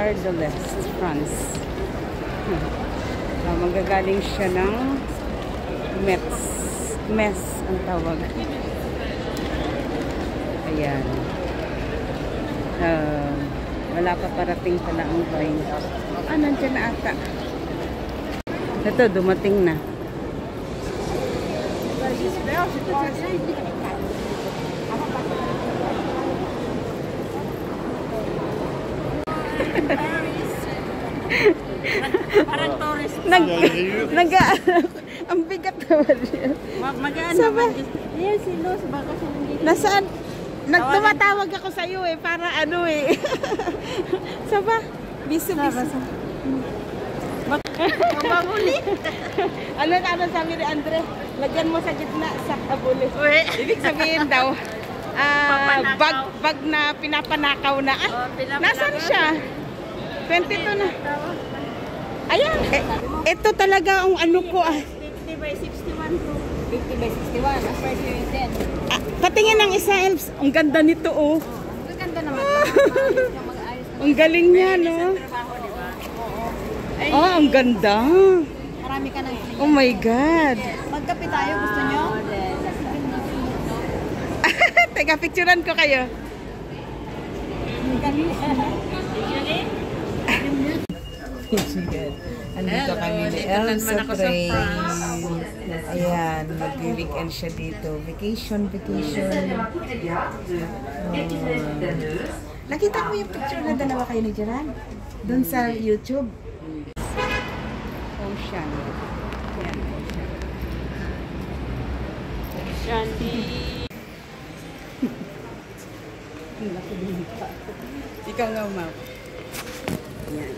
Gare de l'Est, France. Magagaling siya ng Metz ang tawag. Ayan. Wala pa parating pala ang train. Nandiyan na ata. Ito, dumating na. Parang tourist. Ang bigat naman yun. Magaan naman. Yes, Los, baka siya nandito. Nasaan? Nagtumatawag ako sa iyo para ano Saba? Busy. Mabuli. Ano sabi ni Andre? Lagyan mo sa gitna sa kabuli. Ibig sabihin daw, bag na pinapanakaw na. Nasaan siya? 22 na. Ayan. Ito talaga ang ano ko 50 by 61 to 50 by 61. As far as you patingin ng isa, Elves. Ang ganda nito, Ang ganda naman. Ang galing niya, no? Oh, ang ganda. Marami ka nang Oh my God. Magkape tayo, gusto nyo? Teka, picturean ko kayo. Andito kami ni Elsa Train. Ayan, mag-weekend siya dito. Vacation. Nakita mo yung picture na dalawa kayo ni Jeran? Doon sa YouTube. Ocean. Ayan. Shandy. Ikaw nga, Ma'am. Ayan.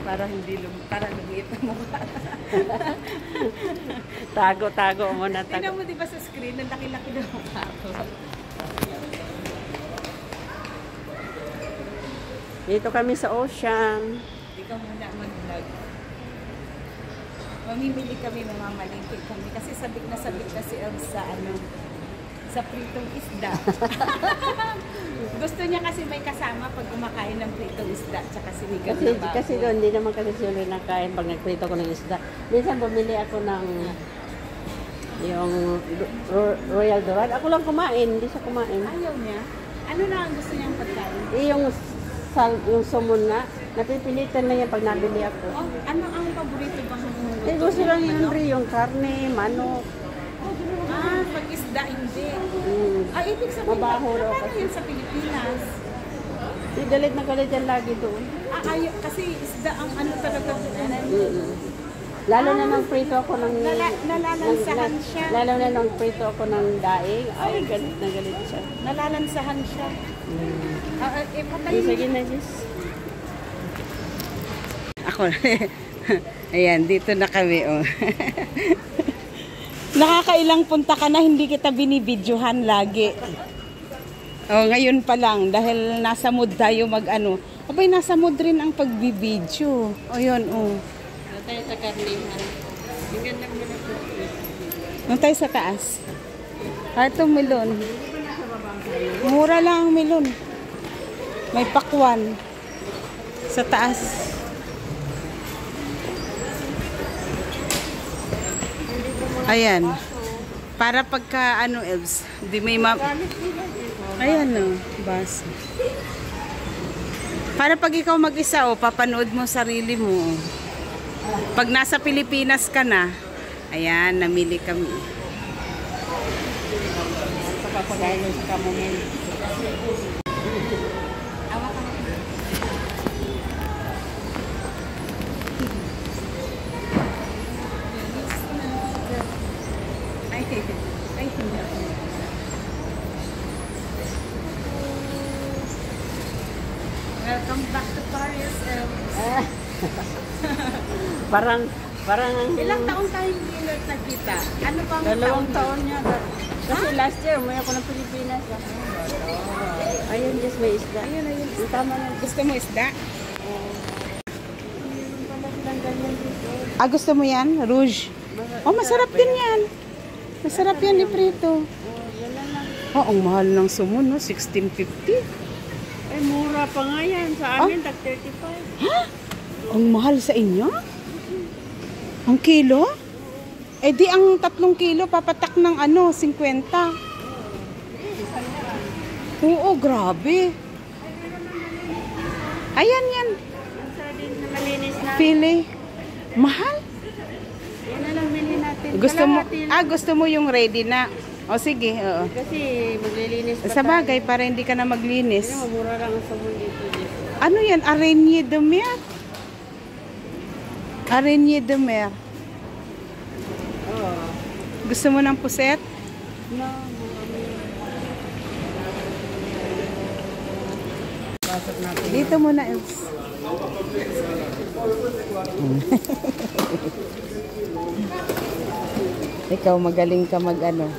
Para lumiit ang mukha. Tago mo na. Tingnan mo diba sa screen, ang laki-laki na mukha ko. Dito kami sa Ocean. Ikaw muna mag-vlog. Mamimili kami, mamamalingkit kami. Kasi sabik na si Elsa sa pritong isda. Gusto niya kasi may kasama pag kumakain ng pritong isda tsaka sinigang na baboy. Kasi doon, hindi naman kasi sila nakain pag nagprito ko ng isda. Minsan bumili ako ng yung Royal Dorado. Ako lang kumain, hindi siya kumain. Ayaw niya? Ano na ang gusto niyang pagkain? Yung sumon nga, napipilitan na yan pag nabili ako. Oh, ano ang paborito bang Gusto lang yun rin, yung karne, manok. Pag isda hindi. Ibig sabihin, Mabaho raw paano yan sa Pilipinas? Galit na galit yan lagi doon. Kasi isda ang ano talaga. Lalo na nang prito ako ng... Nalalansahan siya. Lalo na nang prito ako ng daing. Ay, galit na galit siya. Nalalansahan siya. Patayin. Sige na, Jess. Ako. Ayan, dito na kami, Nakakailang punta ka na, hindi kita binibidyohan lagi. Ngayon pa lang, dahil nasa mood tayo mag-ano. Abay, nasa mood rin ang pagbibidyo. Yun. Tayo sa karnihan. Ang ganda mo na po. Nung tayo sa taas. Itong melon. Mura lang ang melon. May pakwan. Sa taas. Ayan. Para pagka Elves, di may ayan bus. Para pag ikaw mag-isa papanood mo sarili mo. Pag nasa Pilipinas ka na, ayan, namili kami. Sa papagayon sa kamunin. Welcome back to Paris. Parang Ilang taon tayo hindi nagkita? Ano bang 2 taon niya. Kasi last year, may ako ng Pilipinas. Ayun, just may isda. Ayun. Tama na. Gusto mo isda? Gusto mo yan? Rouge? Masarap din yan. Masarap yan ni Prito. Ang mahal ng sumon, no? 16.50. Ay, mura pa nga yan. Sa amin, tag 35. Ha? Ang mahal sa inyo? Ang kilo? Eh di ang 3 kilo papatak ng ano, 50. Oo, grabe. Ayan yan. Ang sardine na malinis na. Pili. Mahal? Yan na lang bilhin natin. Gusto mo, Kalahati lang. gusto mo yung ready na. O sige, oo. Kasi maglilinis pa Sa bagay, para hindi ka na maglinis. Ano, mura lang ang sabon dito. Ano yan? Araignée de mer? Araignée de mer. Oo. Gusto mo ng puset? No, pasok natin. Dito muna, Els. Ikaw, magaling ka mag-ano.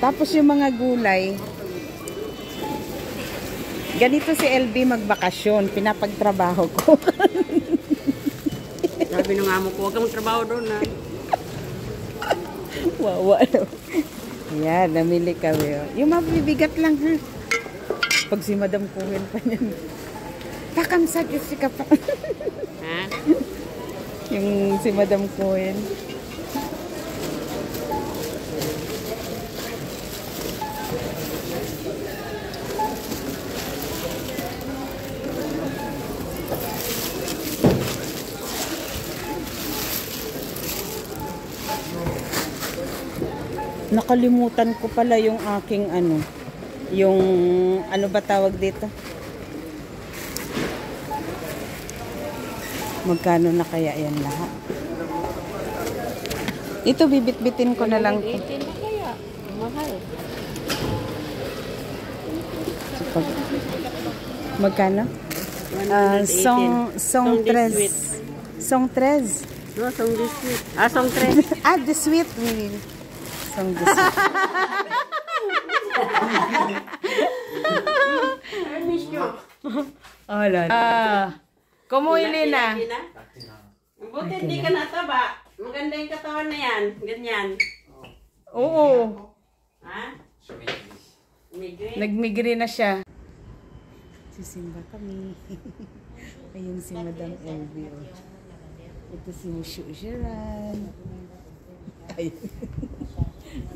Tapos yung mga gulay, ganito si LB magbakasyon, pinapagtrabaho ko. Sabi nung amo ko, huwag kang magtrabaho doon na. Wawa. Yan, namili kami. Oh. Yung mabibigat lang ha. Pag si Madam Cohen pa niyan. Pakamsagis si ka pa. Ha? Yung si Madam Cohen. Nakalimutan ko pala yung aking ano, yung ano ba tawag dito? Magkano na kaya yan lahat? Ito bibit-bitin ko na lang. 18 na kaya. Mahal. Magkano? Song 3. Song 3. No, song this sweet. Ah, song 3. Ah, the sweet meal. Song the sweet. I miss you. Hola. Kumuili na. Buti hindi ka nataba. Maganda yung katawan na yan. Ganyan. Oo. Ha? Migre. Nagmigre na siya. Sisimba kami. Ayun si Madam Elvie. Ito si Mushu Jiran. Ayun.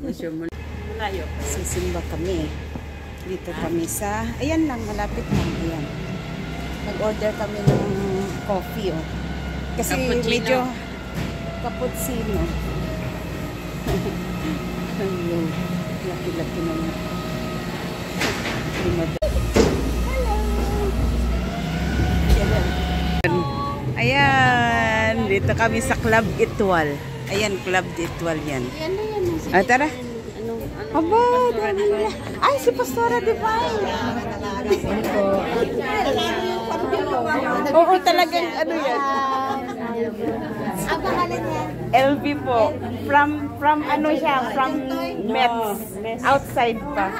Masyo mo. Malayo. Sisimba kami. Dito kami sa... Ayan lang, malapit lang. Ayan. Nag-order kami ng coffee. Oh. Kasi Cappuccino. medyo... Cappuccino. Ayun. Laki-laki naman. Si Madam. Ayan, dito kami sa Club Etoile. Ayan, Club Etoile yan. Yan na yan. Ah, tara. Ano? Aba, dami nila. Ay, si Pastora Divine. Oo, talagang ano yan. LV po. From ano siya, from Mets. Outside pa.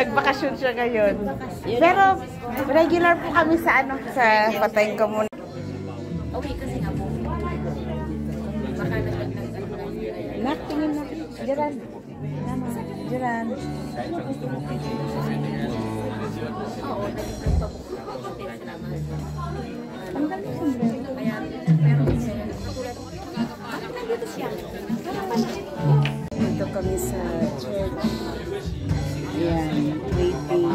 Nagbakasyon siya ngayon. Pero regular po kami sa ano, sa Patayin ko muna. Okay, kasi nga po. Baka Nak, tingin mo. Jiran. Jiran. oo, nag-improve pa po. Salamat. Ang galing sombrero. Kaya, pero katulad, bakit nandito siya? Dito kami sa church. Ayan, waiting.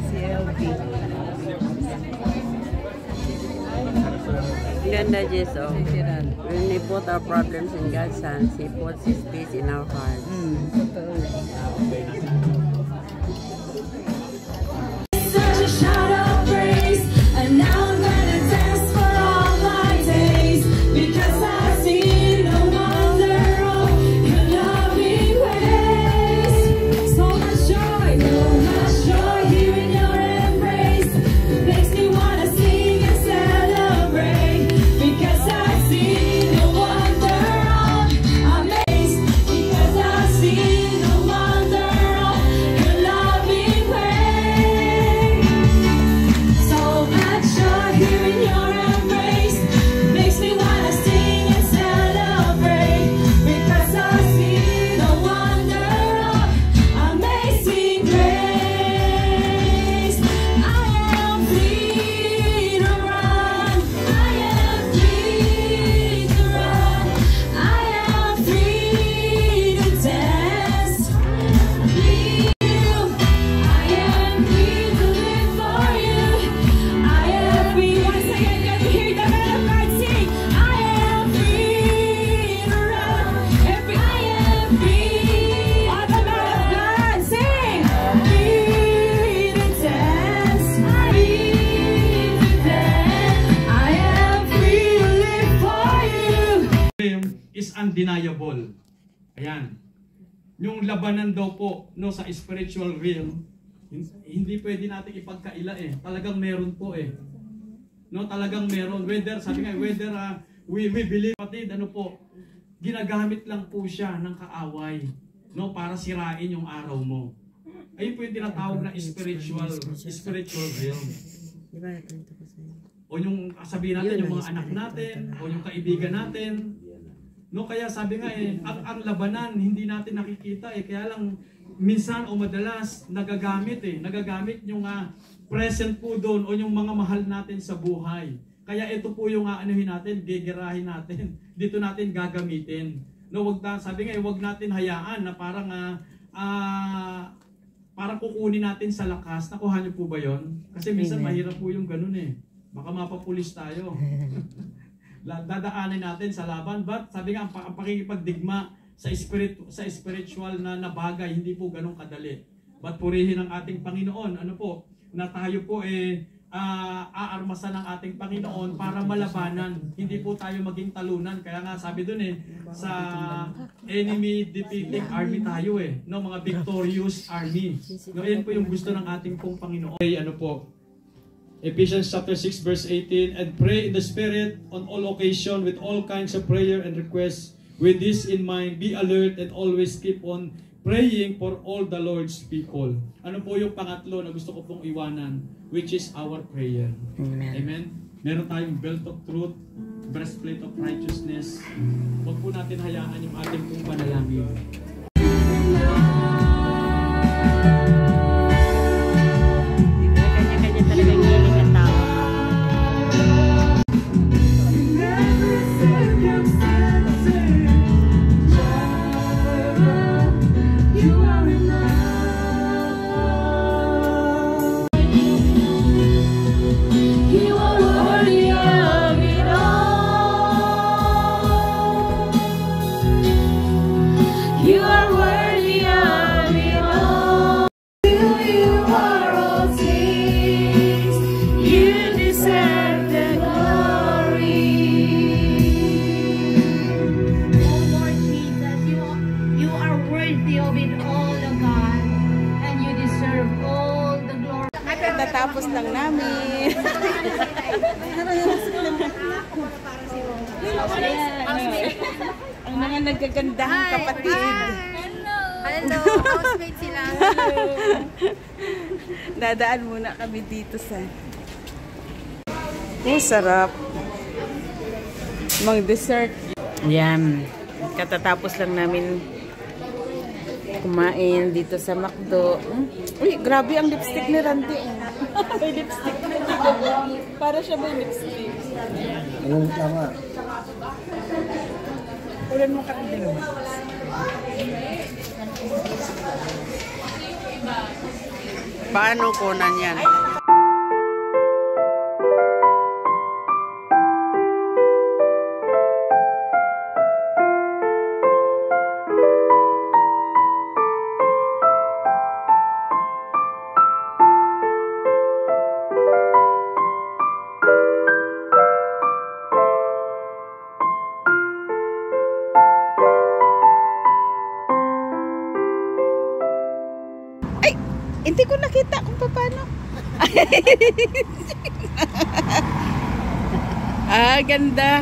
Si LB. Ganda, Jeso. When we put our problems in God's hands, He puts His peace in our hearts. Totoo. Such a shout of praise, and now I'm gonna dance for all my days, because I've seen the wonder of your loving ways. So much joy here in your embrace. Makes me wanna sing and celebrate, because I've seen the wonder of amazed, because I've seen the wonder is undeniable. Ayan. Yung labanan daw po no, sa spiritual realm, hindi pwede natin ipagkaila eh. Talagang meron po eh. No, talagang meron. Whether, sabi nga, whether we believe, patid, ano po, ginagamit lang po siya ng kaaway, no, para sirain yung araw mo. Ayun po yung tinatawag na spiritual realm. O yung sabihin natin, yung mga anak natin, o yung kaibigan natin. No, kaya sabi nga eh, ang labanan hindi natin nakikita eh, kaya lang minsan o madalas nagagamit yung present po doon o yung mga mahal natin sa buhay. Kaya ito po yung anuhin natin, gigirahin natin, dito natin gagamitin. No, sabi nga, wag natin hayaan na parang parang kukunin natin sa lakas. Nakuha niyo po ba yon? Kasi minsan mahirap po yung ganun eh. Baka mapapulis tayo. Dadaanin natin sa laban. But sabi nga, ang pakikipagdigma sa spiritual na bagay, hindi po ganun kadali. But purihin ang ating Panginoon. Ano po? Na tayo po aarmasan ng ating Panginoon para malabanan. Hindi po tayo maging talunan. Kaya nga sabi dun sa enemy defeating army tayo no, mga victorious army. No, yan po yung gusto ng ating pong Panginoon. Ano po? Ephesians chapter 6 verse 18, and pray in the Spirit on all occasion with all kinds of prayer and requests. With this in mind, be alert and always keep on praying for all the Lord's people. Ano po yung pangatlo na gusto ko pong iwanan, which is our prayer. Amen. Amen. Meron tayong belt of truth, breastplate of righteousness. Huwag po natin hayaan yung ating pong panalangin. Kanya-kanya talagang hiling ang tao. Tapos lang namin. Ang mga nagagandahang kapatid. Hello, housemate sila. Dadaan muna kami dito sa... sarap. Mang dessert. Yan. Katatapos lang namin kumain dito sa McDo. Uy, grabe ang lipstick ni Randy. May lipstick na dito. Para siya may lipstick. Ano tama? Ulan mo kami dalawa. Paano kunan yan? Hindi ko nakita kung paano. Ganda.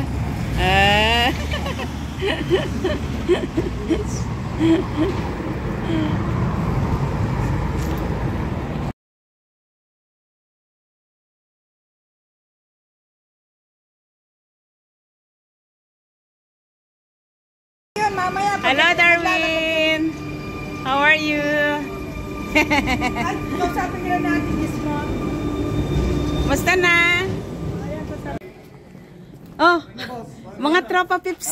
Hello, Darwin. How are you? Kausapin nila natin this month. Musta na? Oh, mga tropa pips.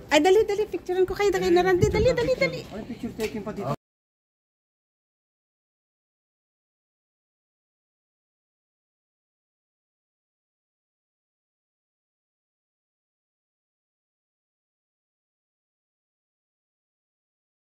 Ay, dali, picturean ko kayo. Dali na Randy. Dali. Picture taking pa dito.